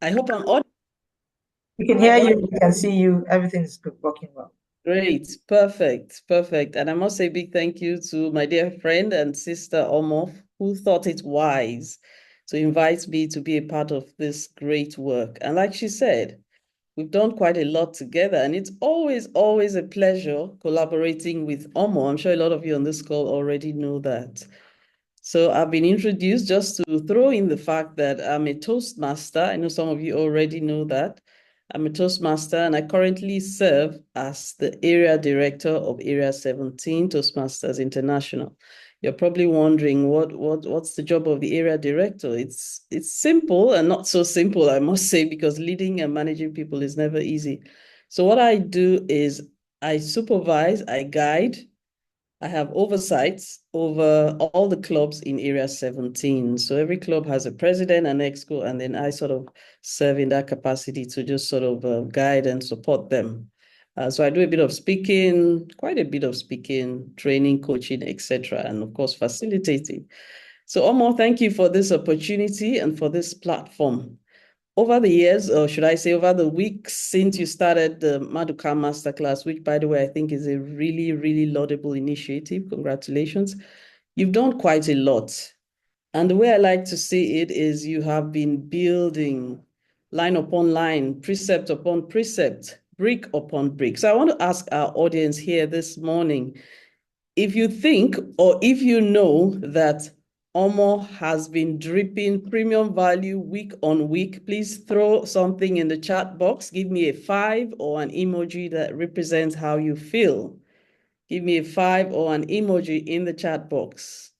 I hope I'm audible. We can hear you, we can see you. Everything's good, working well. Great, perfect, perfect. And I must say big thank you to my dear friend and sister Omo, who thought it wise to invite me to be a part of this great work. And like she said, we've done quite a lot together, and it's always, always a pleasure collaborating with Omo. I'm sure a lot of you on this call already know that. So I've been introduced just to throw in the fact that I'm a Toastmaster. I know some of you already know that. I'm a Toastmaster and I currently serve as the Area Director of Area 17 Toastmasters International. You're probably wondering what's the job of the Area Director? It's simple and not so simple, I must say, because leading and managing people is never easy. So what I do is I supervise, I guide, I have oversights over all the clubs in Area 17. So every club has a president and exco, and then I sort of serve in that capacity to just sort of guide and support them. So I do a bit of speaking, quite a bit of speaking, training, coaching, etc., and of course facilitating. So Omo, thank you for this opportunity and for this platform. Over the years, or should I say over the weeks since you started the Maduka Masterclass, which by the way, I think is a really, really laudable initiative. Congratulations. You've done quite a lot. And the way I like to see it is you have been building line upon line, precept upon precept, brick upon brick. So I want to ask our audience here this morning, if you think or if you know that Omo has been dripping premium value week on week, please throw something in the chat box. Give me a 5 or an emoji that represents how you feel. Give me a 5 or an emoji in the chat box.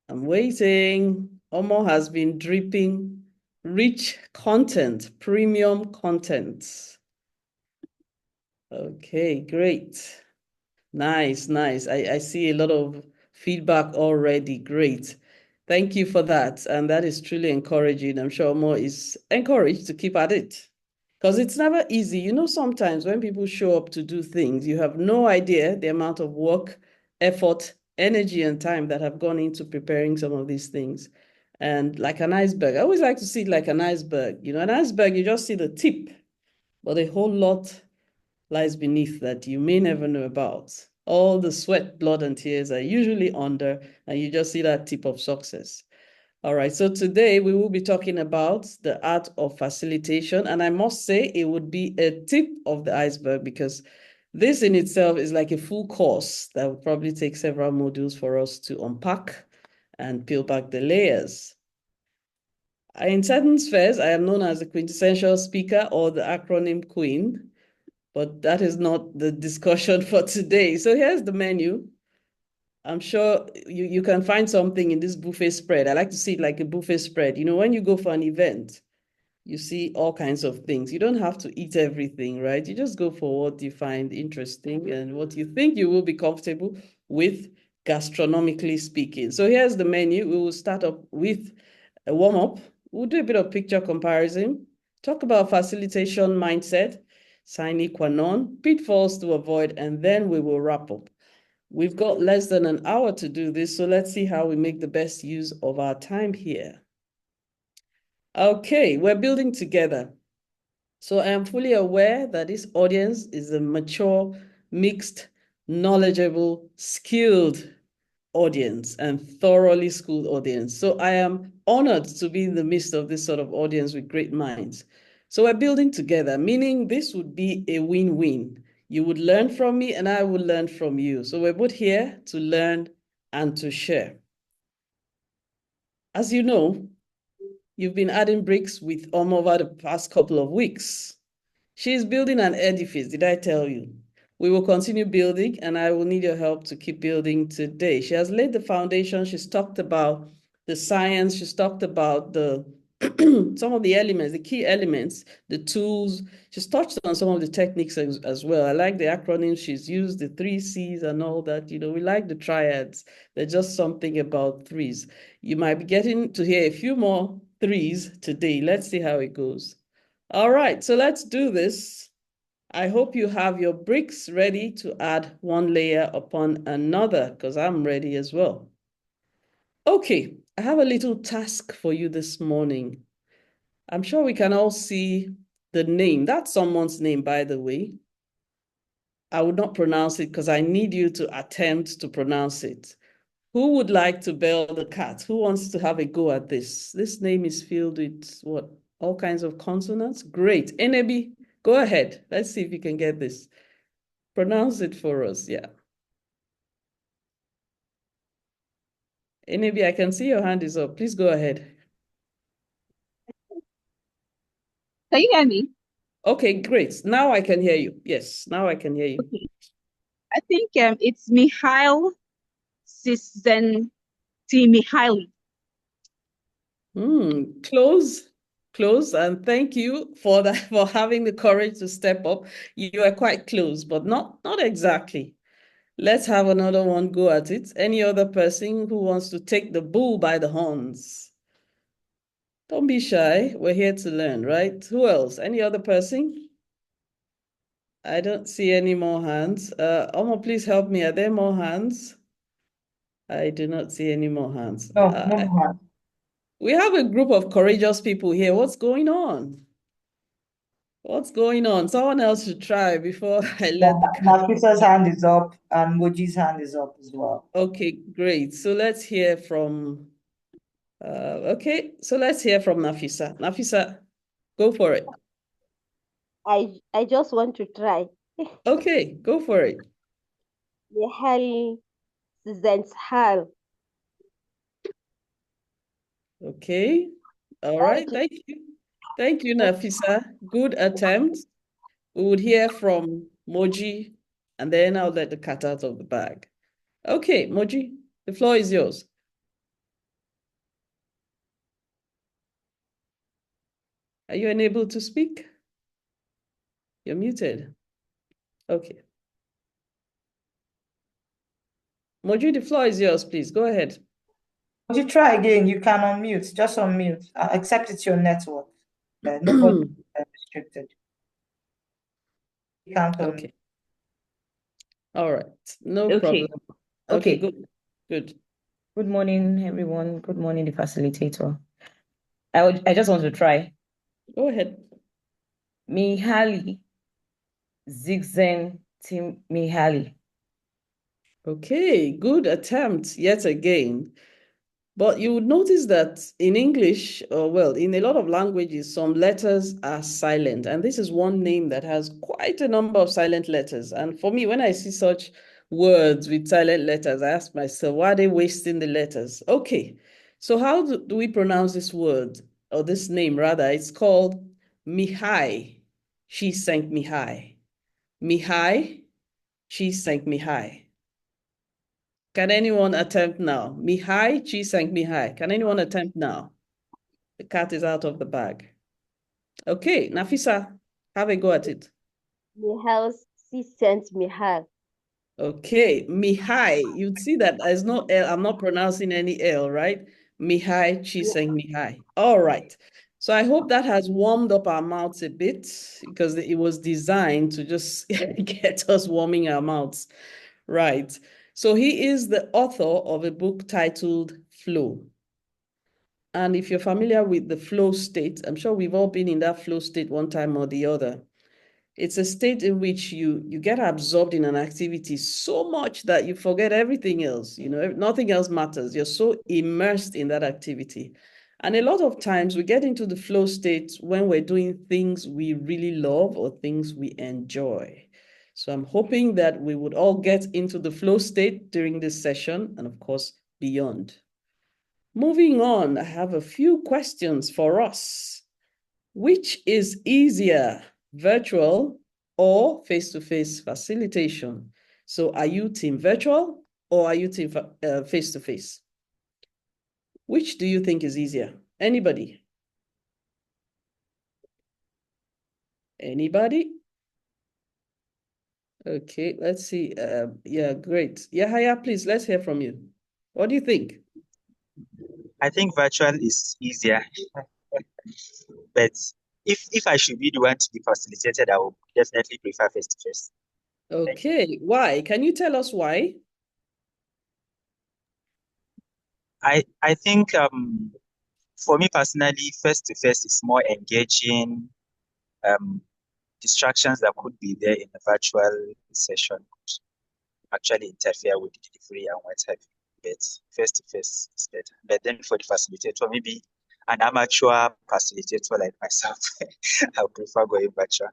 I'm waiting. Omo has been dripping rich content, premium content. Okay, great. Nice, nice. I see a lot of feedback already. Great. Thank you for that. And that is truly encouraging. I'm sure more is encouraged to keep at it. Because it's never easy. You know, sometimes when people show up to do things, you have no idea the amount of work, effort, energy, and time that have gone into preparing some of these things. And like an iceberg, I always like to see it like an iceberg. You know, an iceberg, you just see the tip, but a whole lot lies beneath that you may never know about. All the sweat, blood, and tears are usually under, and you just see that tip of success. All right, so today we will be talking about the art of facilitation. And I must say, it would be a tip of the iceberg because this in itself is like a full course that would probably take several modules for us to unpack and peel back the layers. In certain spheres, I am known as the quintessential speaker or the acronym queen, but that is not the discussion for today. So here's the menu. I'm sure you can find something in this buffet spread. I like to see it like a buffet spread. You know, when you go for an event, you see all kinds of things. You don't have to eat everything, right? You just go for what you find interesting and what you think you will be comfortable with, gastronomically speaking. So here's the menu. We will start up with a warm-up. We'll do a bit of picture comparison, talk about facilitation mindset, sine qua non, pitfalls to avoid, and then we will wrap up. We've got less than an hour to do this, so let's see how we make the best use of our time here. Okay, we're building together. So I am fully aware that this audience is a mature, mixed, knowledgeable, skilled audience and thoroughly schooled audience. So I am honored to be in the midst of this sort of audience with great minds. So we're building together, meaning this would be a win-win. You would learn from me and I would learn from you. So we're both here to learn and to share. As you know, you've been adding bricks with over the past couple of weeks. She is building an edifice, did I tell you? We will continue building, and I will need your help to keep building today. She has laid the foundation. She's talked about the science. She's talked about the some of the elements, the key elements, the tools. She's touched on some of the techniques as well. I like the acronyms she's used, the 3 C's and all that. You know, we like the triads. There's just something about threes. You might be getting to hear a few more threes today. Let's see how it goes. All right, so let's do this. I hope you have your bricks ready to add one layer upon another, because I'm ready as well. Okay, I have a little task for you this morning. I'm sure we can all see the name. That's someone's name, by the way. I would not pronounce it because I need you to attempt to pronounce it. Who would like to bell the cat? Who wants to have a go at this? This name is filled with what? All kinds of consonants? Great. Enebi, go ahead. Let's see if you can get this. Pronounce it for us. Yeah. Enebi, I can see your hand is up. Please go ahead. Can you hear me? Okay, great. Now I can hear you. Yes, now I can hear you. Okay. I think it's Mikhail Csikszentmihalyi. Close, close, and thank you for that for having the courage to step up. You are quite close, but not exactly. Let's have another one go at it. Any other person who wants to take the bull by the horns? Don't be shy. We're here to learn, right? Who else? Any other person? I don't see any more hands. Omo, please help me. Are there more hands? I do not see any more hands. No, no more. We have a group of courageous people here. What's going on? What's going on? Someone else should try before I Yeah, let the cat. Nafisa's hand is up and Moji's hand is up as well. Okay, great. So let's hear from okay, so let's hear from Nafisa. Nafisa, go for it. I just want to try. Okay, go for it. Mihail Zenshal. Okay. All right. Thank you. Thank you. Thank you, Nafisa. Good attempt. We would hear from Moji, and then I'll let the cat out of the bag. Okay, Moji, the floor is yours. Are you unable to speak? You're muted. Okay. Moji, the floor is yours, please. Go ahead. Would you try again? You can unmute, just unmute. Accept it's your network. Nobody restricted. You can't unmute. Okay. All right. No Okay. problem. Okay, Okay. good. Good. Good morning, everyone. Good morning, the facilitator. I just want to try. Go ahead. Mihaly Csikszentmihalyi. Okay, good attempt yet again. But you would notice that in English, or well, in a lot of languages, some letters are silent. And this is one name that has quite a number of silent letters. And for me, when I see such words with silent letters, I ask myself, why are they wasting the letters? Okay, so how do we pronounce this word, or this name rather? It's called Mihai. She sank Mihai. Mihai, she sank Mihai. Can anyone attempt now? Mihai, Chisang Mihai. Can anyone attempt now? The cat is out of the bag. Okay, Nafisa, have a go at it. Mihail Csikszentmihalyi. Okay, Mihai. You'd see that there's no L. I'm not pronouncing any L, right? Mihai, Chisang Mihai. All right. So I hope that has warmed up our mouths a bit because it was designed to just get us warming our mouths. Right. So he is the author of a book titled Flow. And if you're familiar with the flow state, I'm sure we've all been in that flow state one time or the other. It's a state in which you get absorbed in an activity so much that you forget everything else. You know, nothing else matters. You're so immersed in that activity. And a lot of times we get into the flow state when we're doing things we really love or things we enjoy. So I'm hoping that we would all get into the flow state during this session and, of course, beyond. Moving on, I have a few questions for us. Which is easier, virtual or face-to-face facilitation? So are you team virtual or are you team face-to-face? Which do you think is easier? Anybody? Anybody? Okay, let's see. Yeah, great. Yeah, please, let's hear from you. What do you think? I think virtual is easier, but if I should be the one to be facilitated, I would definitely prefer face to face. Okay, why? Can you tell us why? I think for me personally, face to face is more engaging. Distractions that could be there in a virtual session could actually interfere with the delivery and what have you. But face to face is better. But then for the facilitator, maybe an amateur facilitator like myself, I would prefer going virtual.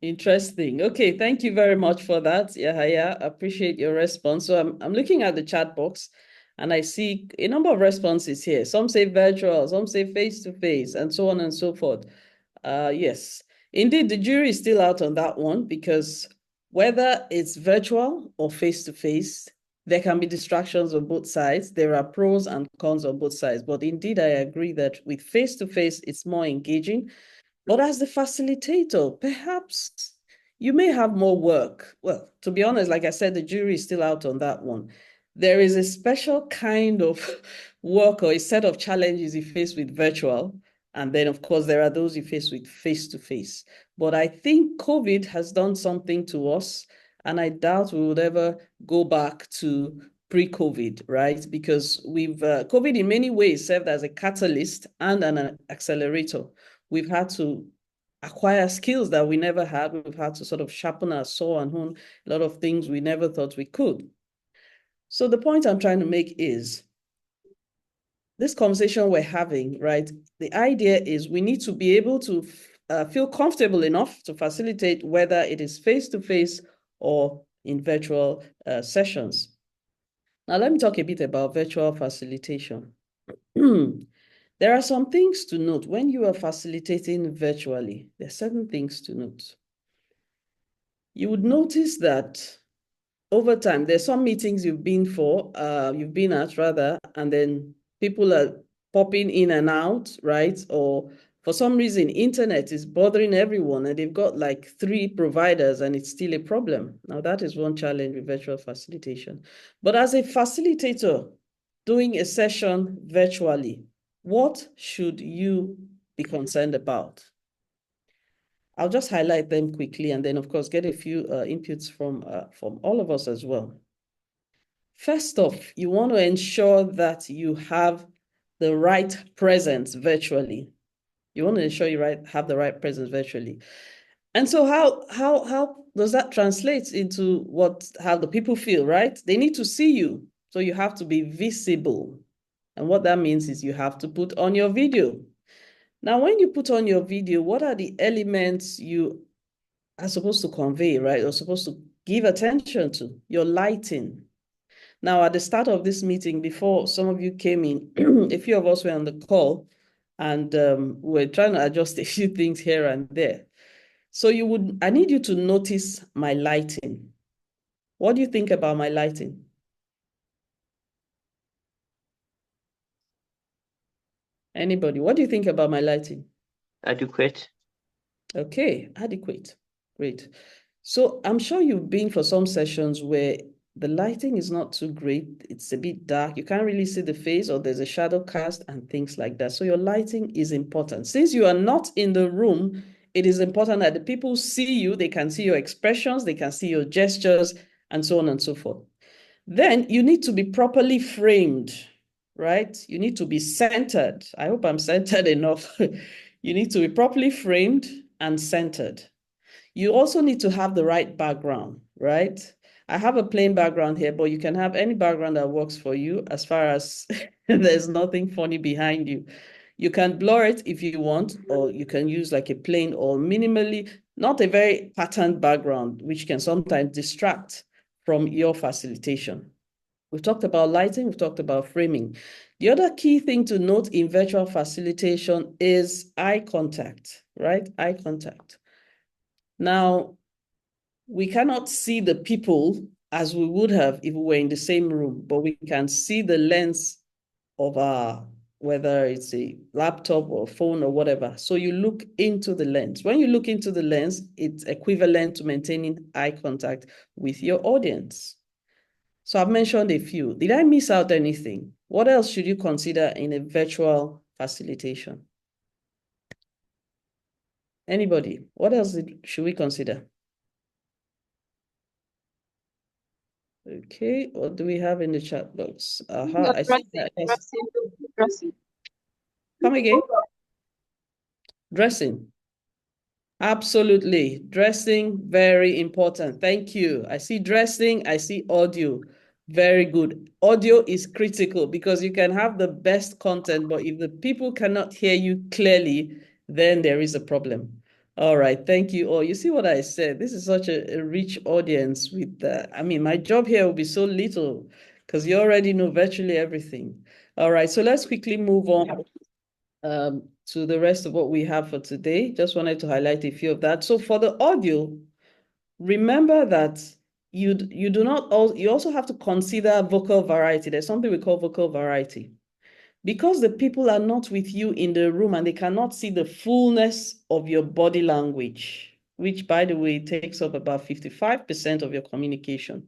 Interesting. Okay, thank you very much for that, Yahaya. Appreciate your response. So I'm looking at the chat box and I see a number of responses here. Some say virtual, some say face-to-face, and so on and so forth. Yes, indeed, the jury is still out on that one because whether it's virtual or face-to-face, there can be distractions on both sides. There are pros and cons on both sides. But indeed, I agree that with face-to-face, it's more engaging. But as the facilitator, perhaps you may have more work. Well, to be honest, like I said, the jury is still out on that one. There is a special kind of work or a set of challenges you face with virtual. And then, of course, there are those you face with face-to-face. But I think COVID has done something to us, and I doubt we would ever go back to pre-COVID, right? Because COVID in many ways served as a catalyst and an accelerator. We've had to acquire skills that we never had. We've had to sort of sharpen our saw and hone a lot of things we never thought we could. So the point I'm trying to make is this conversation we're having, right? The idea is we need to be able to feel comfortable enough to facilitate whether it is face-to-face or in virtual sessions. Now, let me talk a bit about virtual facilitation. There are some things to note when you are facilitating virtually. There are certain things to note. You would notice that over time, there's some meetings you've been at rather, and then people are popping in and out, right? Or for some reason, internet is bothering everyone and they've got like 3 providers and it's still a problem. Now, that is one challenge with virtual facilitation. But as a facilitator doing a session virtually, what should you be concerned about? I'll just highlight them quickly and then, of course, get a few inputs from all of us as well. First off, you want to ensure that you have the right presence virtually. You want to ensure you have the right presence virtually. And so how does that translate into how the people feel, right? They need to see you. So you have to be visible. And what that means is you have to put on your video. Now, when you put on your video, what are the elements you are supposed to convey, right? Or supposed to give attention to? Your lighting. Now, at the start of this meeting, before some of you came in, a few of us were on the call and we're trying to adjust a few things here and there. So I need you to notice my lighting. What do you think about my lighting? Anybody, what do you think about my lighting? Adequate. Okay, adequate. Great. So I'm sure you've been for some sessions where the lighting is not too great. It's a bit dark. You can't really see the face or there's a shadow cast and things like that. So your lighting is important. Since you are not in the room, it is important that the people see you. They can see your expressions. They can see your gestures and so on and so forth. Then you need to be properly framed, right? You need to be centered. I hope I'm centered enough. You need to be properly framed and centered. You also need to have the right background, right? I have a plain background here, but you can have any background that works for you as far as there's nothing funny behind you. You can blur it if you want, or you can use like a plain or minimally, not a very patterned background, which can sometimes distract from your facilitation. We've talked about lighting, we've talked about framing. The other key thing to note in virtual facilitation is eye contact, right? Eye contact. Now, we cannot see the people as we would have if we were in the same room, but we can see the lens of whether it's a laptop or phone or whatever. So you look into the lens. When you look into the lens, it's equivalent to maintaining eye contact with your audience. So I've mentioned a few. Did I miss out anything? What else should you consider in a virtual facilitation? Anybody? What else should we consider? Okay, what do we have in the chat box? The I see that. dressing. Come again. Dressing. Absolutely. Dressing, very important. Thank you. I see dressing, I see audio. Very good. Audio is critical because you can have the best content, but if the people cannot hear you clearly, then there is a problem. All right. Thank you all. You see what I said? This is such a rich audience with I mean, my job here will be so little because you already know virtually everything. All right. So let's quickly move on to the rest of what we have for today. Just wanted to highlight a few of that. So for the audio, remember that you do not you also have to consider vocal variety. There's something we call vocal variety. Because the people are not with you in the room and they cannot see the fullness of your body language, which by the way takes up about 55% of your communication.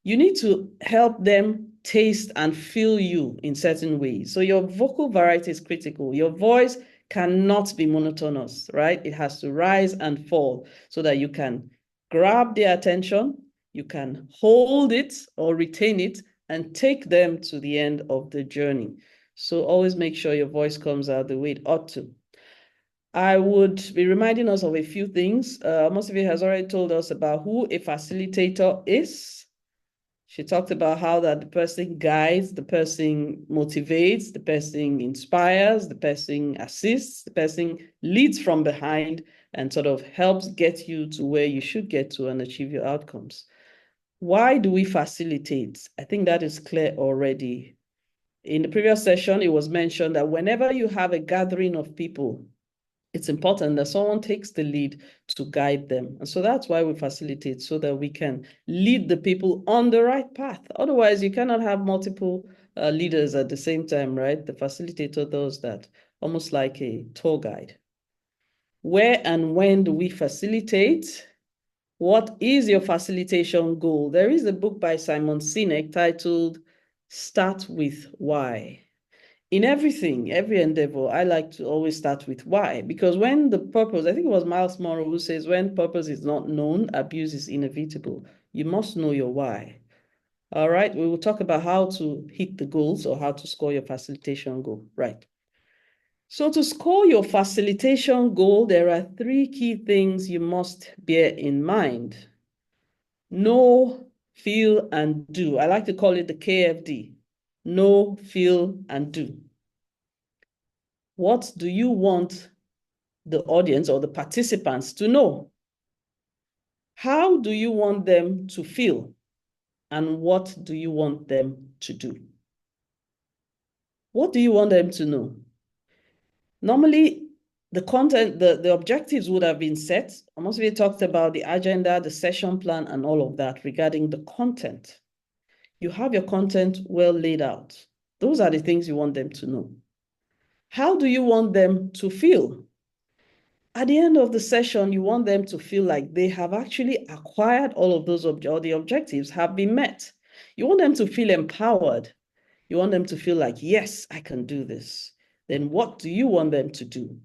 You need to help them taste and feel you in certain ways. So your vocal variety is critical. Your voice cannot be monotonous, right? It has to rise and fall so that you can grab their attention, you can hold it or retain it, and take them to the end of the journey. So always make sure your voice comes out the way it ought to. I would be reminding us of a few things. Most of you has already told us about who a facilitator is. She talked about how that the person guides, the person motivates, the person inspires, the person assists, the person leads from behind and sort of helps get you to where you should get to and achieve your outcomes. Why do we facilitate? I think that is clear already. In the previous session, it was mentioned that whenever you have a gathering of people, it's important that someone takes the lead to guide them. And so that's why we facilitate, so that we can lead the people on the right path. Otherwise, you cannot have multiple leaders at the same time, right? The facilitator does that, almost like a tour guide. Where and when do we facilitate? What is your facilitation goal? There is a book by Simon Sinek titled Start with Why. In everything, every endeavor, I like to always start with why. Because when the purpose, I think it was Miles Monroe who says, when purpose is not known, abuse is inevitable. You must know your why. All right, we will talk about how to hit the goals or how to score your facilitation goal. Right. So to score your facilitation goal, there are three key things you must bear in mind. Know, feel, and do. I like to call it the KFD. Know, feel, and do. What do you want the audience or the participants to know? How do you want them to feel? And what do you want them to do? What do you want them to know? Normally, the content, the objectives would have been set. Most of you talked about the agenda, the session plan, and all of that regarding the content. You have your content well laid out. Those are the things you want them to know. How do you want them to feel? At the end of the session, you want them to feel like they have actually acquired all of those or the objectives have been met. You want them to feel empowered. You want them to feel like, yes, I can do this. Then what do you want them to do?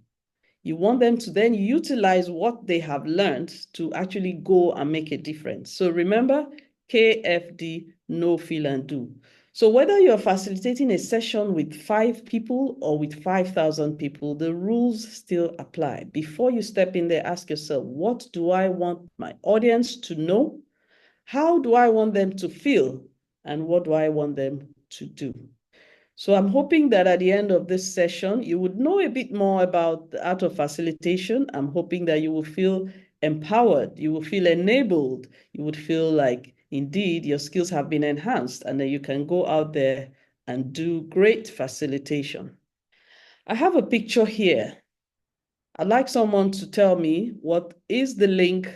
You want them to then utilize what they have learned to actually go and make a difference. So remember, KFD, know, feel, and do. So whether you're facilitating a session with 5 people or with 5,000 people, the rules still apply. Before you step in there, ask yourself, what do I want my audience to know? How do I want them to feel? And what do I want them to do? So I'm hoping that at the end of this session, you would know a bit more about the art of facilitation. I'm hoping that you will feel empowered, you will feel enabled, you would feel like indeed your skills have been enhanced and that you can go out there and do great facilitation. I have a picture here. I'd like someone to tell me what is the link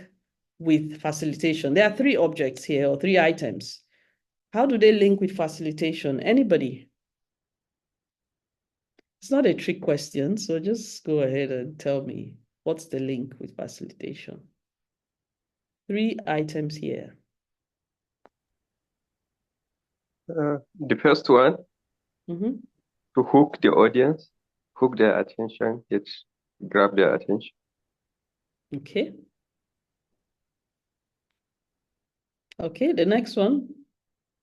with facilitation. There are 3 objects here or 3 items. How do they link with facilitation? Anybody? It's not a trick question, so just go ahead and tell me what's the link with facilitation. 3 items here. The first one, to hook the audience, hook their attention, grab their attention. Okay. Okay, the next one.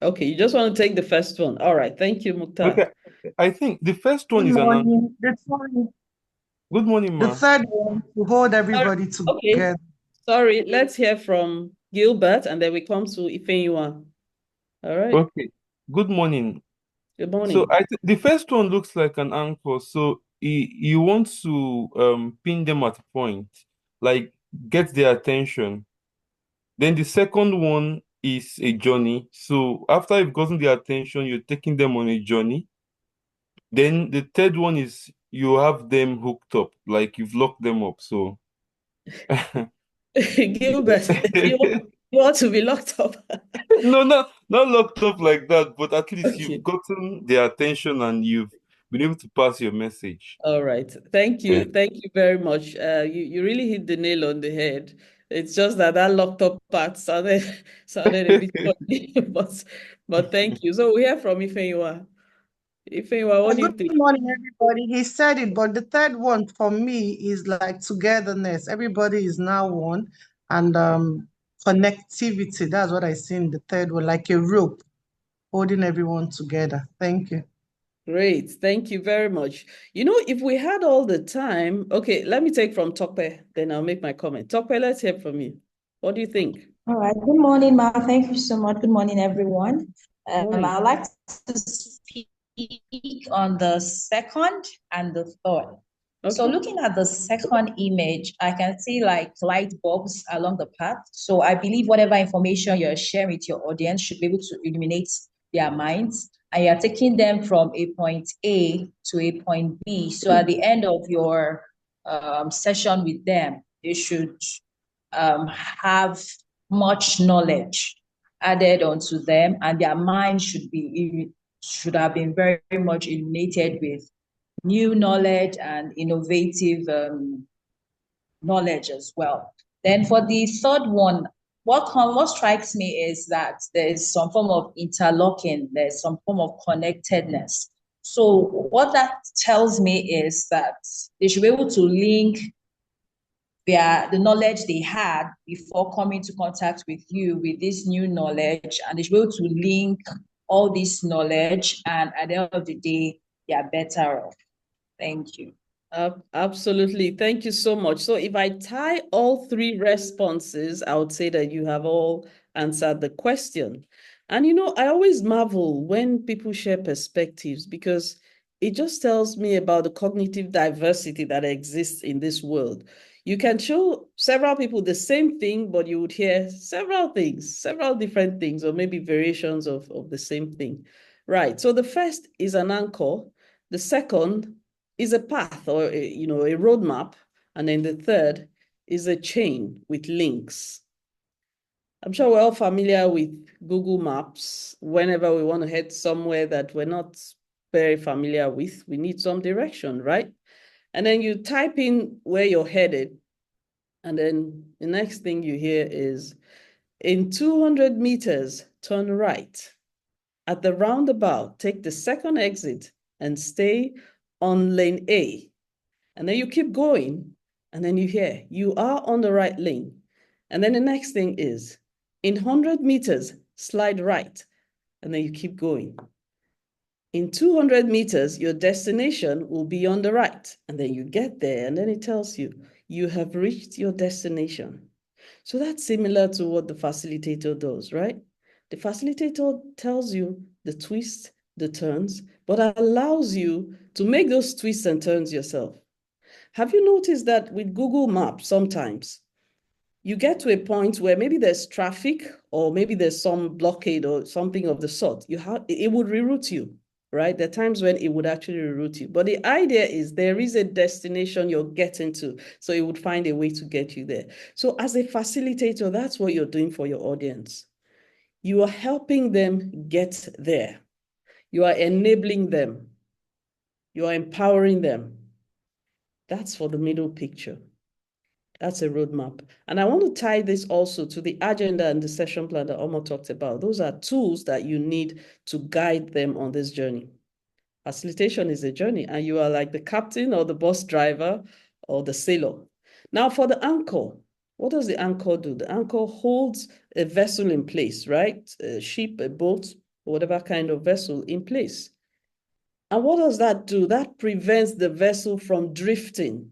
Okay, you just want to take the first one. All right, thank you, Mukhtar. Okay, I think the first one Good is an answer. morning. Good morning, The ma. third one, to hold everybody Okay, together. sorry, let's hear from Gilbert and then we come to Ifenyua. All right, Okay, good morning. good So morning. I think the first one looks like an anchor. So you want to pin them at a point, like get their attention. Then the second one is a journey. So after you've gotten their attention, you're taking them on a journey. Then the third one is you have them hooked up, like you've locked them up. So Gilbert, you want to be locked up? no, not locked up like that, but at least Okay. you've gotten their attention and you've been able to pass your message. All right. Thank Yeah. you. Thank you very much. You really hit the nail on the head. It's just that that locked up part sounded a bit funny, but thank you. So we hear from Ifenyua. Ifenyua, what do you Good think? morning, everybody. He said it, but the third one for me is like togetherness. Everybody is now one, and connectivity. That's what I see in the third one, like a rope holding everyone together. Thank you. Great. Thank you very much. You know, if we had all the time, okay, let me take from Tope, then I'll make my comment. Tope, let's hear from you. What do you think? All right. Good morning, Ma. Thank you so much. Good morning, everyone. Morning. I'd like to speak on the second and the third. So Okay. looking at the second image, I can see like light bulbs along the path. So I believe whatever information you're sharing with your audience should be able to illuminate their minds. And you're taking them from a point A to a point B. So at the end of your session with them, they should have much knowledge added onto them, and their mind should have been very, very much illuminated with new knowledge and innovative knowledge as well. Then for the third one, what strikes me is that there is some form of interlocking, there's some form of connectedness. So what that tells me is that they should be able to link the knowledge they had before coming into contact with you with this new knowledge, and they should be able to link all this knowledge, and at the end of the day, they are better off. Thank you. Absolutely. Thank you so much. So if I tie all three responses, I would say that you have all answered the question. And you know, I always marvel when people share perspectives because it just tells me about the cognitive diversity that exists in this world. You can show several people the same thing, but you would hear several things, several different things, or maybe variations of the same thing. Right. So the first is an anchor. The second is a path or a roadmap, and then the third is a chain with links. I'm sure we're all familiar with Google Maps. Whenever we want to head somewhere that we're not very familiar with, we need some direction, right? And then you type in where you're headed, and then the next thing you hear is, in 200 meters, turn right. At the roundabout, take the second exit and stay on lane A. And then you keep going, and then you hear, you are on the right lane. And then the next thing is, in 100 meters, slide right. And then you keep going. In 200 meters, your destination will be on the right. And then you get there, and then it tells you, you have reached your destination. So that's similar to what the facilitator does, right? The facilitator tells you the twists, the turns, but allows you to make those twists and turns yourself. Have you noticed that with Google Maps, sometimes you get to a point where maybe there's traffic or maybe there's some blockade or something of the sort, it would reroute you, right? There are times when it would actually reroute you. But the idea is there is a destination you're getting to, so it would find a way to get you there. So as a facilitator, that's what you're doing for your audience. You are helping them get there. You are enabling them. You are empowering them. That's for the middle picture. That's a roadmap. And I want to tie this also to the agenda and the session plan that Omo talked about. Those are tools that you need to guide them on this journey. Facilitation is a journey, and you are like the captain or the bus driver or the sailor. Now for the anchor, what does the anchor do? The anchor holds a vessel in place, right? A ship, a boat, whatever kind of vessel in place. And what does that do? That prevents the vessel from drifting.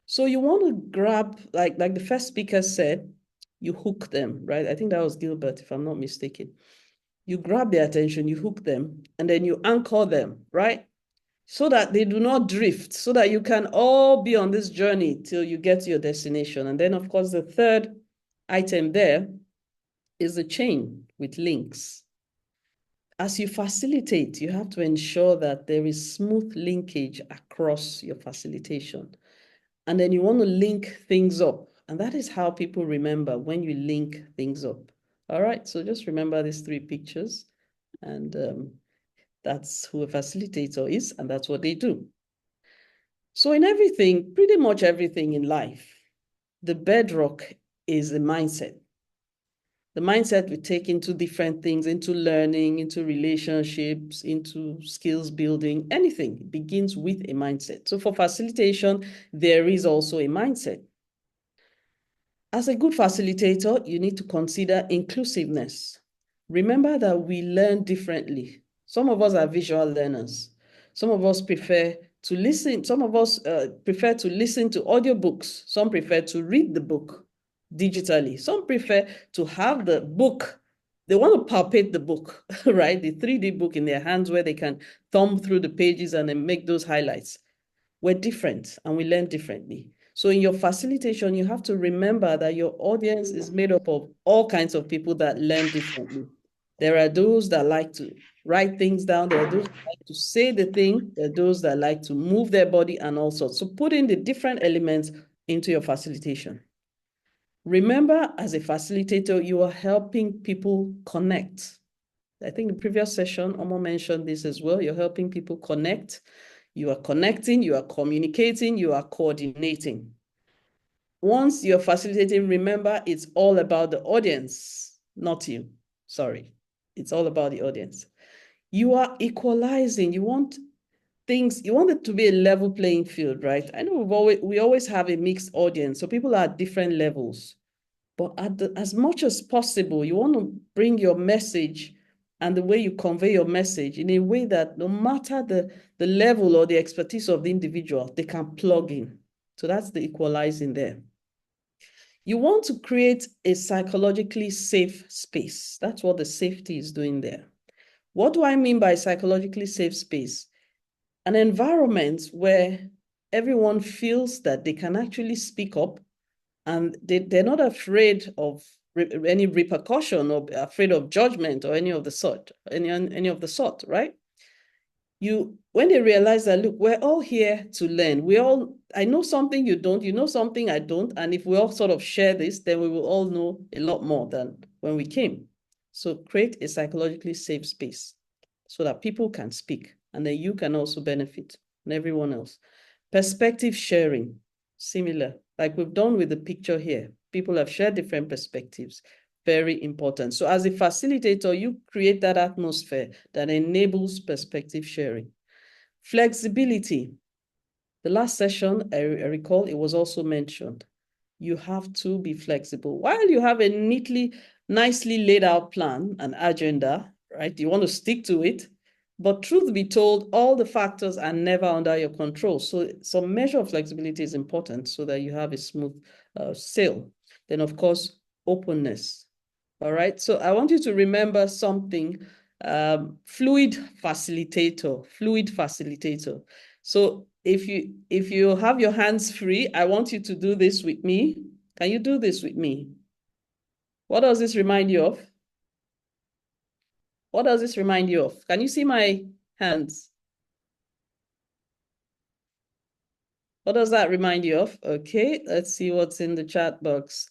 So you want to grab, like the first speaker said, you hook them, right? I think that was Gilbert, if I'm not mistaken. You grab their attention, you hook them, and then you anchor them, right? So that they do not drift, so that you can all be on this journey till you get to your destination. And then, of course, the third item there is the chain with links. As you facilitate, you have to ensure that there is smooth linkage across your facilitation. And then you want to link things up. And that is how people remember when you link things up. All right, so just remember these three pictures. And that's who a facilitator is, and that's what they do. So in everything, pretty much everything in life, the bedrock is the mindset. The mindset we take into different things, into learning, into relationships, into skills building, anything begins with a mindset. So for facilitation, there is also a mindset. As a good facilitator, you need to consider inclusiveness. Remember that we learn differently. Some of us are visual learners. Some of us prefer to listen. Some of us prefer to listen to audiobooks. Some prefer to read the book digitally. Some prefer to have the book. They want to palpate the book, right? The 3D book in their hands where they can thumb through the pages and then make those highlights. We're different and we learn differently. So in your facilitation, you have to remember that your audience is made up of all kinds of people that learn differently. There are those that like to write things down. There are those that like to say the thing. There are those that like to move their body and all sorts. So put in the different elements into your facilitation. Remember, as a facilitator, you are helping people connect. I think the previous session, Omo mentioned this as well. You're helping people connect. You are connecting, you are communicating, you are coordinating. Once you're facilitating, remember, it's all about the audience, not you. Sorry. It's all about the audience. You are equalizing. You want things, you want it to be a level playing field, right? I know we always have a mixed audience, so people are at different levels. But as much as possible, you want to bring your message and the way you convey your message in a way that no matter the level or the expertise of the individual, they can plug in. So that's the equalizing there. You want to create a psychologically safe space. That's what the safety is doing there. What do I mean by psychologically safe space? An environment where everyone feels that they can actually speak up and they're not afraid of any repercussion or afraid of judgment or any of the sort, right? When they realize that, look, we're all here to learn. I know something you don't, you know something I don't, and if we all sort of share this, then we will all know a lot more than when we came. So create a psychologically safe space so that people can speak, and then you can also benefit, and everyone else. Perspective sharing, similar, like we've done with the picture here. People have shared different perspectives. Very important. So as a facilitator, you create that atmosphere that enables perspective sharing. Flexibility. The last session, I recall, it was also mentioned. You have to be flexible. While you have a nicely laid out plan and agenda, right? You want to stick to it. But truth be told, all the factors are never under your control. So some measure of flexibility is important so that you have a smooth sail. Then, of course, openness. All right. So I want you to remember something, fluid facilitator. So if you have your hands free, I want you to do this with me. Can you do this with me? What does this remind you of? What does this remind you of? Can you see my hands? What does that remind you of? Okay, let's see what's in the chat box.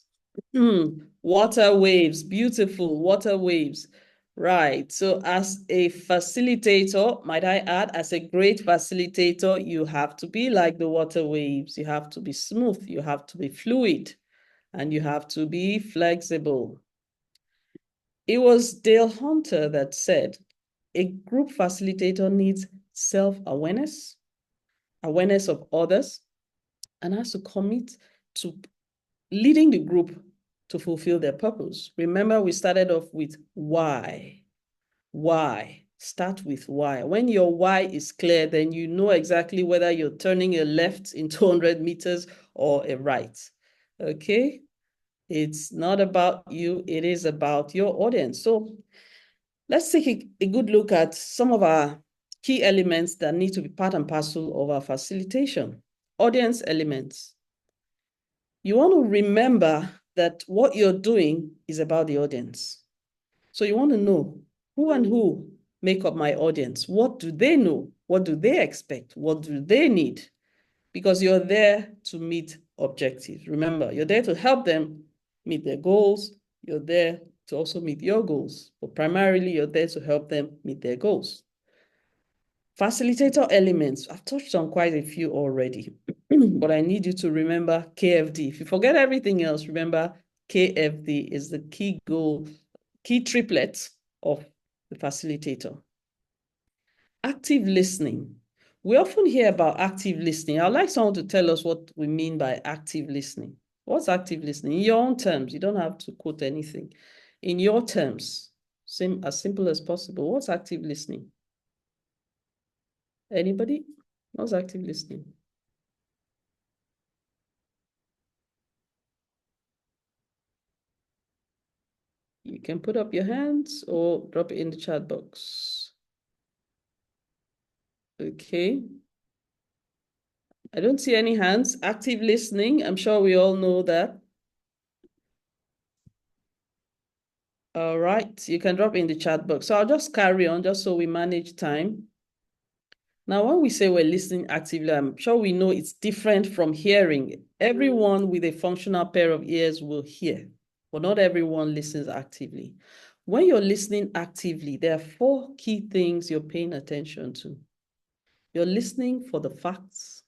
Water waves, beautiful water waves. Right, so as a facilitator, might I add, as a great facilitator, you have to be like the water waves. You have to be smooth, you have to be fluid, and you have to be flexible. It was Dale Hunter that said, a group facilitator needs self-awareness, awareness of others, and has to commit to leading the group to fulfill their purpose. Remember, we started off with why. Why? Start with why. When your why is clear, then you know exactly whether you're turning a left in 200 meters or a right. Okay? It's not about you, it is about your audience. So let's take a good look at some of our key elements that need to be part and parcel of our facilitation. Audience elements. You want to remember that what you're doing is about the audience. So you want to know who and who make up my audience. What do they know? What do they expect? What do they need? Because you're there to meet objectives. Remember, you're there to help them meet their goals. You're there to also meet your goals, but primarily you're there to help them meet their goals. Facilitator elements, I've touched on quite a few already, but I need you to remember KFD. If you forget everything else, remember KFD is the key goal, key triplet of the facilitator. Active listening. We often hear about active listening. I'd like someone to tell us what we mean by active listening. What's active listening? In your own terms, you don't have to quote anything. In your terms, as simple as possible, what's active listening? Anybody? What's active listening? You can put up your hands or drop it in the chat box. Okay. I don't see any hands. Active listening, I'm sure we all know that. All right, you can drop in the chat box. So I'll just carry on just so we manage time. Now, when we say we're listening actively, I'm sure we know it's different from hearing. Everyone with a functional pair of ears will hear, but not everyone listens actively. When you're listening actively, there are 4 key things you're paying attention to. You're listening for the facts.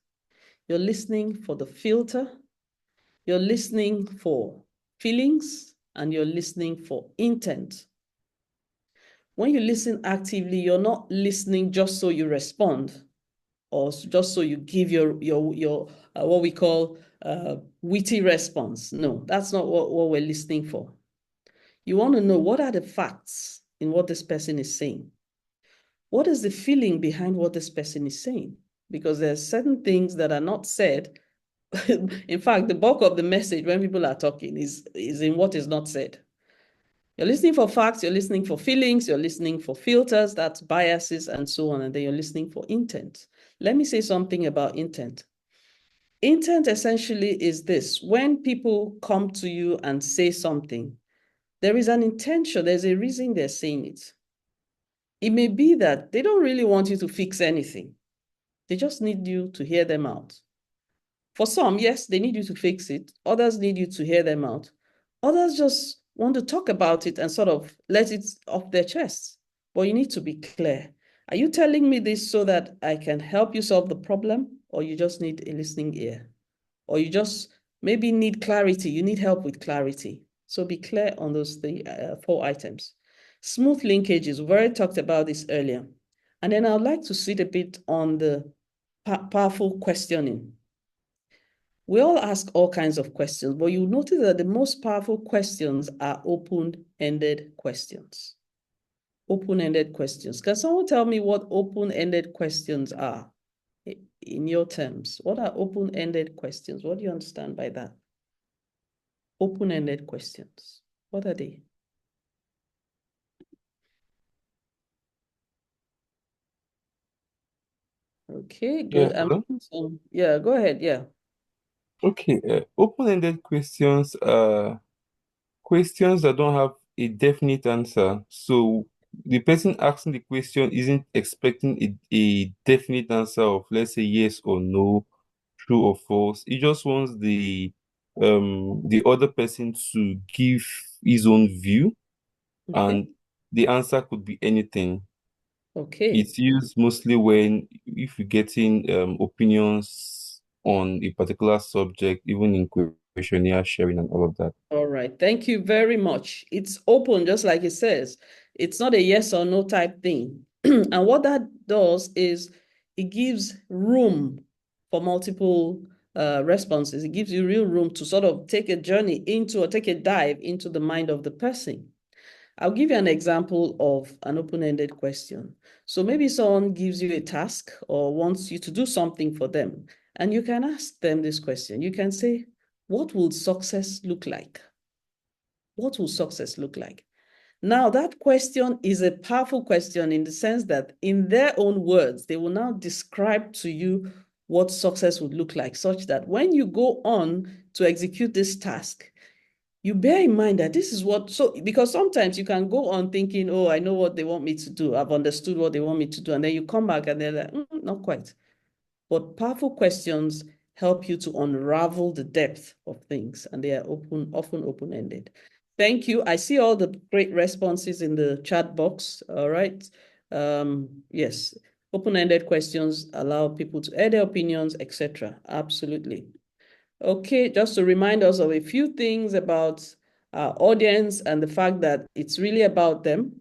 You're listening for the filter. You're listening for feelings, and you're listening for intent. When you listen actively, you're not listening just so you respond or just so you give your what we call witty response. No, that's not what we're listening for. You want to know what are the facts in what this person is saying. What is the feeling behind what this person is saying? Because there are certain things that are not said. In fact, the bulk of the message when people are talking is in what is not said. You're listening for facts, you're listening for feelings, you're listening for filters, that's biases and so on, and then you're listening for intent. Let me say something about intent. Intent essentially is this: when people come to you and say something, there is an intention, there's a reason they're saying it. It may be that they don't really want you to fix anything. They just need you to hear them out. For some, yes, they need you to fix it. Others need you to hear them out. Others just want to talk about it and sort of let it off their chests. But you need to be clear. Are you telling me this so that I can help you solve the problem, or you just need a listening ear? Or you just maybe need clarity, you need help with clarity. So be clear on those 4 items. Smooth linkages, we've already talked about this earlier. And then I'd like to sit a bit on the powerful questioning. We all ask all kinds of questions, but you notice that the most powerful questions are open-ended questions. Open-ended questions. Can someone tell me what open-ended questions are in your terms? What are open-ended questions? What do you understand by that? Open-ended questions. What are they? Okay, good. Yeah, go ahead. Yeah. Okay, open-ended questions are questions that don't have a definite answer. So the person asking the question isn't expecting a definite answer of, let's say, yes or no, true or false. He just wants the other person to give his own view, Okay. and the answer could be anything. Okay. It's used mostly if you're getting opinions on a particular subject, even in questionnaire sharing and all of that. All right. Thank you very much. It's open, just like it says. It's not a yes or no type thing. And what that does is it gives room for multiple responses. It gives you real room to sort of take a journey into or take a dive into the mind of the person. I'll give you an example of an open-ended question. So maybe someone gives you a task or wants you to do something for them, and you can ask them this question. You can say, what will success look like? What will success look like? Now, that question is a powerful question in the sense that in their own words, they will now describe to you what success would look like, such that when you go on to execute this task, you bear in mind that this is what, so because sometimes you can go on thinking, oh, I know what they want me to do. I've understood what they want me to do. And then you come back and they're like, not quite. But powerful questions help you to unravel the depth of things, and they are often open-ended. Thank you. I see all the great responses in the chat box. All right. Yes, open-ended questions allow people to add their opinions, etc. Absolutely. Okay, just to remind us of a few things about our audience and the fact that it's really about them.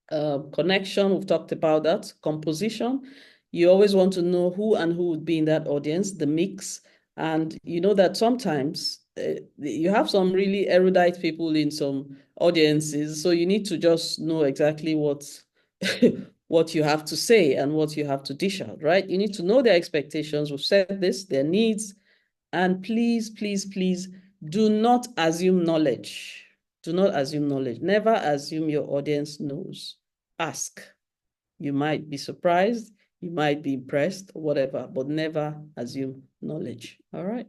Connection, we've talked about that. Composition, you always want to know who and who would be in that audience, the mix. And you know that sometimes you have some really erudite people in some audiences, so you need to just know exactly what what you have to say and what you have to dish out, right? You need to know their expectations. We've said this, their needs, and please, please, please do not assume knowledge. Do not assume knowledge. Never assume your audience knows. Ask. You might be surprised, you might be impressed, or whatever, but never assume knowledge. All right.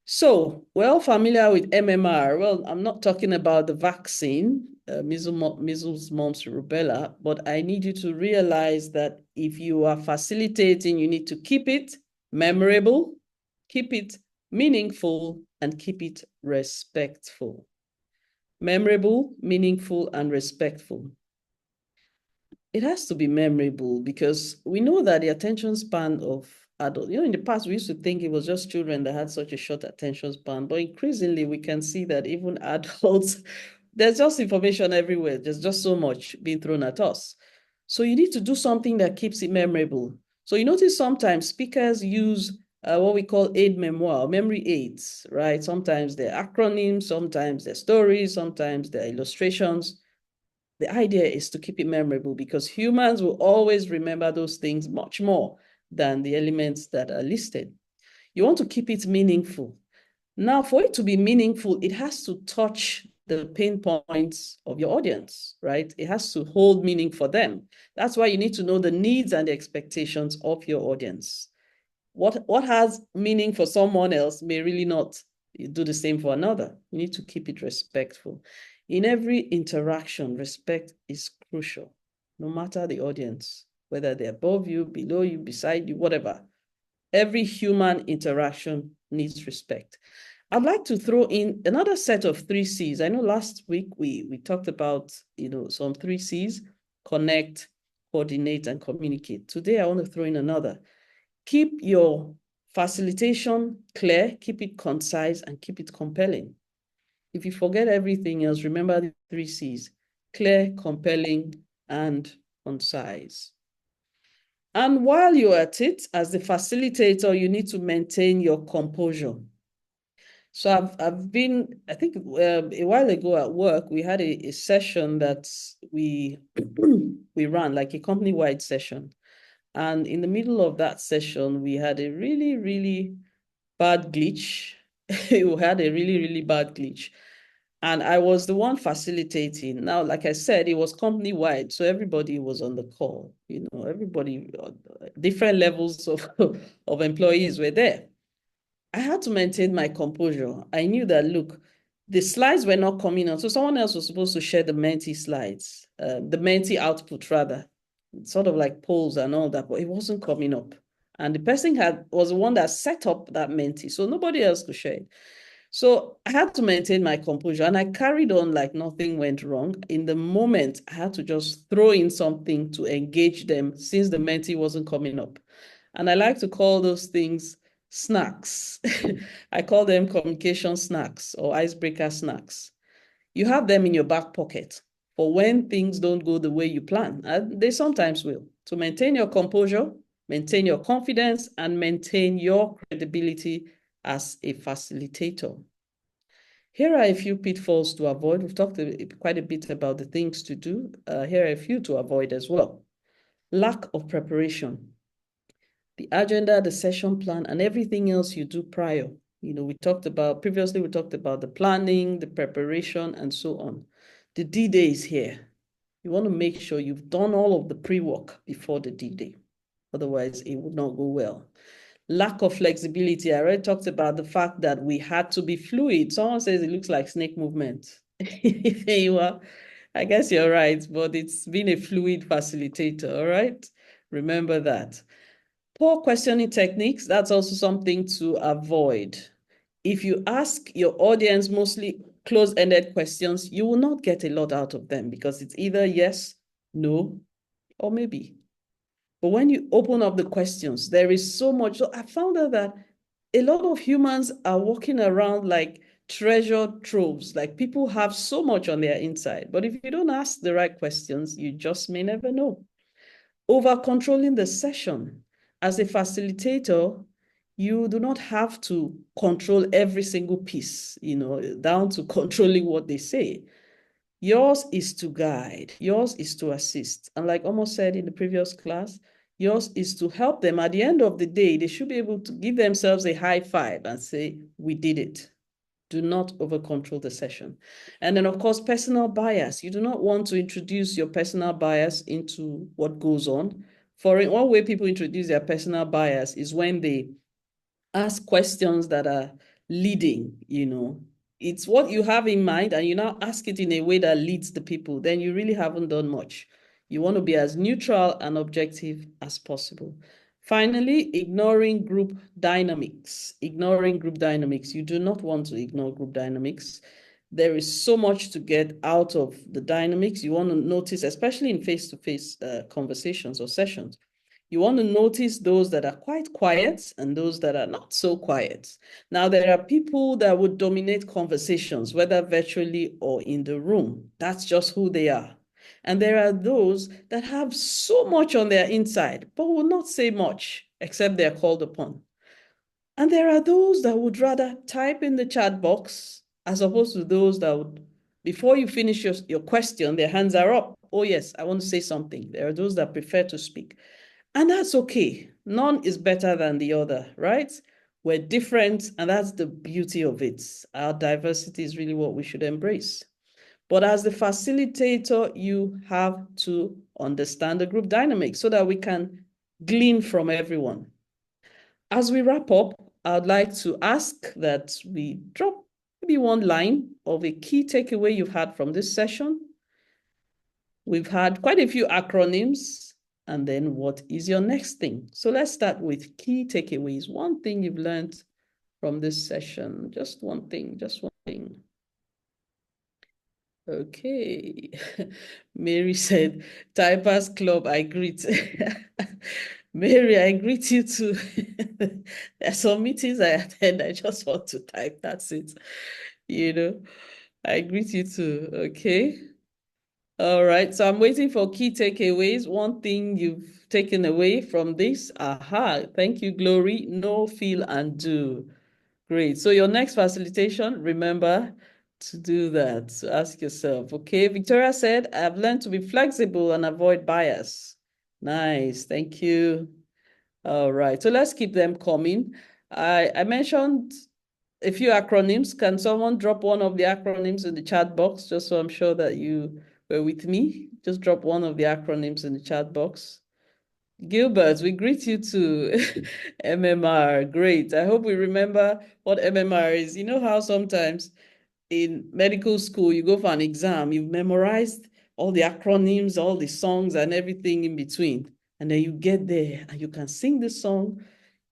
So, well familiar with MMR. Well, I'm not talking about the vaccine, measles, mumps, rubella, but I need you to realize that if you are facilitating, you need to keep it memorable, keep it meaningful, and keep it respectful. Memorable, meaningful, and respectful. It has to be memorable because we know that the attention span of adults, in the past, we used to think it was just children that had such a short attention span, but increasingly we can see that even adults, there's just information everywhere. There's just so much being thrown at us. So you need to do something that keeps it memorable. So you notice sometimes speakers use what we call aid memoir, memory aids, right? Sometimes they're acronyms, sometimes they're stories, sometimes they're illustrations. The idea is to keep it memorable because humans will always remember those things much more than the elements that are listed. You want to keep it meaningful. Now, for it to be meaningful, it has to touch the pain points of your audience, right? It has to hold meaning for them. That's why you need to know the needs and the expectations of your audience. What has meaning for someone else may really not do the same for another. You need to keep it respectful. In every interaction, respect is crucial, no matter the audience, whether they're above you, below you, beside you, whatever. Every human interaction needs respect. I'd like to throw in another set of 3 C's. I know last week we talked about, some 3 C's: connect, coordinate, and communicate. Today, I want to throw in another. Keep your facilitation clear, keep it concise, and keep it compelling. If you forget everything else, remember the 3 C's: clear, compelling, and concise. And while you're at it, as the facilitator, you need to maintain your composure. So I've been, I think a while ago at work, we had a session that we ran, like a company-wide session. And in the middle of that session, we had a really, really bad glitch. We had a really, really bad glitch. And I was the one facilitating. Now, like I said, it was company-wide, so everybody was on the call. Everybody, different levels of employees were there. I had to maintain my composure. I knew that, look, the slides were not coming on. So someone else was supposed to share the Menti slides, the Menti output rather, sort of like polls and all that, but it wasn't coming up. And the person was the one that set up that Menti, so nobody else could share it. So I had to maintain my composure, and I carried on like nothing went wrong. In the moment, I had to just throw in something to engage them since the Menti wasn't coming up. And I like to call those things snacks. I call them communication snacks or icebreaker snacks. You have them in your back pocket for when things don't go the way you plan. And they sometimes will. To maintain your composure, maintain your confidence, and maintain your credibility as a facilitator. Here are a few pitfalls to avoid. We've talked quite a bit about the things to do. Here are a few to avoid as well. Lack of preparation. The agenda, the session plan, and everything else you do prior. You know, previously we talked about the planning, the preparation, and so on. The D-Day is here. You want to make sure you've done all of the pre-work before the D-Day. Otherwise, it would not go well. Lack of flexibility. I already talked about the fact that we had to be fluid. Someone says it looks like snake movement. Well, I guess you're right, but it's been a fluid facilitator, all right? Remember that. Poor questioning techniques, that's also something to avoid. If you ask your audience mostly close-ended questions, you will not get a lot out of them because it's either yes, no, or maybe. But when you open up the questions, there is so much. So I found out that a lot of humans are walking around like treasure troves, like people have so much on their inside. But if you don't ask the right questions, you just may never know. Over controlling the session. As a facilitator, you do not have to control every single piece, you know, down to controlling what they say. Yours is to guide, yours is to assist. And like almost said in the previous class, yours is to help them. At the end of the day, they should be able to give themselves a high five and say, we did it. Do not over control the session. And then of course, personal bias. You do not want to introduce your personal bias into what goes on. For one way people introduce their personal bias is when they ask questions that are leading, you know. It's what you have in mind and you now ask it in a way that leads the people, then you really haven't done much. You want to be as neutral and objective as possible. Finally, ignoring group dynamics. Ignoring group dynamics. You do not want to ignore group dynamics. There is so much to get out of the dynamics. You want to notice, especially in face-to-face conversations or sessions, you want to notice those that are quite quiet and those that are not so quiet. Now, there are people that would dominate conversations, whether virtually or in the room. That's just who they are. And there are those that have so much on their inside, but will not say much, except they're called upon. And there are those that would rather type in the chat box, as opposed to those that would, before you finish your question, their hands are up. Oh yes, I want to say something. There are those that prefer to speak. And that's okay. None is better than the other, right? We're different, and that's the beauty of it. Our diversity is really what we should embrace. But as the facilitator, you have to understand the group dynamics so that we can glean from everyone. As we wrap up, I'd like to ask that we drop maybe one line of a key takeaway you've had from this session. We've had quite a few acronyms. And then what is your next thing? So let's start with key takeaways. One thing you've learned from this session. Just one thing, just one thing. Okay. Mary said, Typers Club, I greet. Mary, I greet you too. There are some meetings I attend, I just want to type, that's it. You know, I greet you too, okay? All right, so I'm waiting for key takeaways. One thing you've taken away from this. Aha, thank you, Glory. Know, feel, and do. Great. So your next facilitation, remember to do that. So ask yourself, okay, Victoria said, I've learned to be flexible and avoid bias. Nice, thank you. All right, so let's keep them coming. I mentioned a few acronyms. Can someone drop one of the acronyms in the chat box, just so I'm sure that you were with me? Just drop one of the acronyms in the chat box. Gilbert, we greet you too. MMR, great. I hope we remember what MMR is. You know how sometimes in medical school, you go for an exam, you've memorized all the acronyms, all the songs and everything in between. And then you get there and you can sing the song,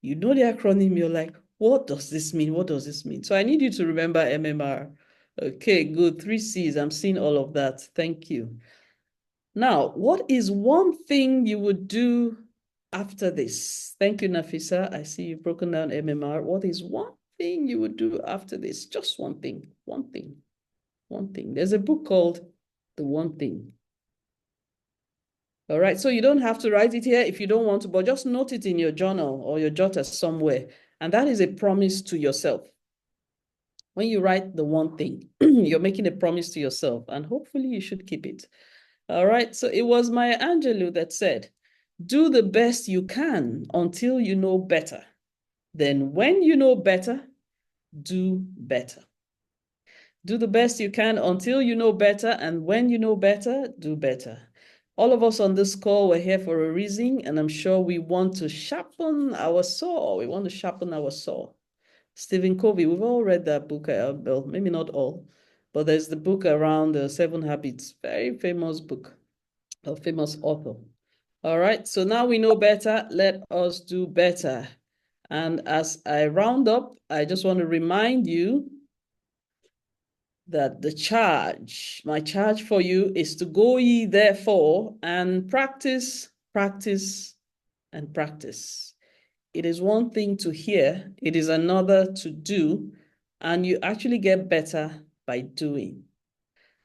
you know the acronym, you're like, what does this mean? What does this mean? So I need you to remember MMR. Okay, good. 3 C's. I'm seeing all of that. Thank you. Now, what is one thing you would do after this? Thank you, Nafisa. I see you've broken down MMR. What is one thing you would do after this? Just one thing, one thing, one thing. There's a book called The One Thing. All right, so you don't have to write it here if you don't want to, but just note it in your journal or your jotter somewhere. And that is a promise to yourself. When you write the one thing, you're making a promise to yourself, and hopefully you should keep it. All right, so it was Maya Angelou that said, do the best you can until you know better. Then when you know better, do better. Do the best you can until you know better, and when you know better, do better. All of us on this call, we're here for a reason, and I'm sure we want to sharpen our saw. We want to sharpen our saw. Stephen Covey, we've all read that book, well, maybe not all, but there's the book around the 7 Habits, very famous book, a famous author. All right, so now we know better, let us do better. And as I round up, I just want to remind you that my charge for you is to go ye therefore and practice, practice, and practice. It is one thing to hear, it is another to do, and you actually get better by doing.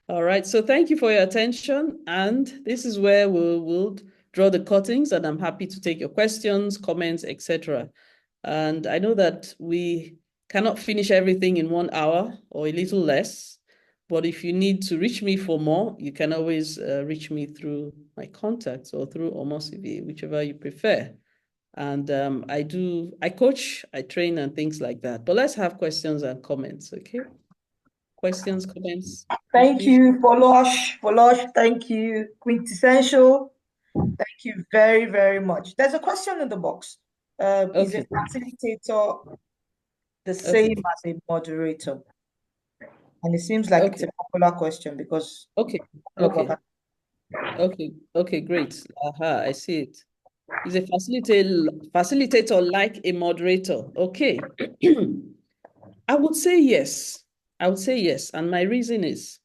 All right, so thank you for your attention, and this is where we'll draw the curtains, and I'm happy to take your questions, comments, etc. And I know that we cannot finish everything in 1 hour or a little less, but if you need to reach me for more, you can always reach me through my contacts or through Omosivi, whichever you prefer. And I coach, I train and things like that. But let's have questions and comments, okay? Questions, comments? Thank you, Folosh, thank you, Quintessential. Thank you very, very much. There's a question in the box. Is a facilitator the same as a moderator? And it seems like it's a popular question because okay, great. I see it. Is a facilitator like a moderator? Okay. I would say yes. And my reason is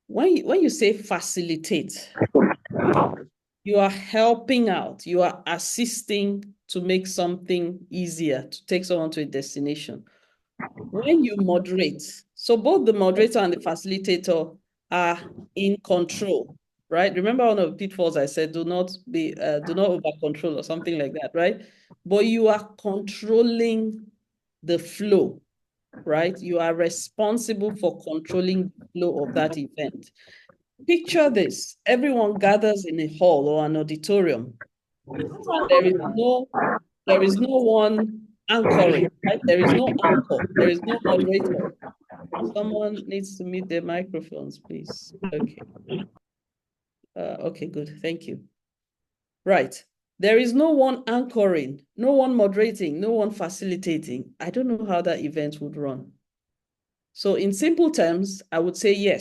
when you say facilitate, you are helping out, you are assisting to make something easier, to take someone to a destination. When you moderate, so both the moderator and the facilitator are in control, right? Remember one of the pitfalls I said, do not over control or something like that, right? But you are controlling the flow, right? You are responsible for controlling the flow of that event. Picture this, everyone gathers in a hall or an auditorium. There is no one anchoring, right? There is no anchor, there is no moderator. Someone needs to mute their microphones, please. Okay. Okay, good, thank you. Right, there is no one anchoring, no one moderating, no one facilitating. I don't know how that event would run. So in simple terms, I would say yes.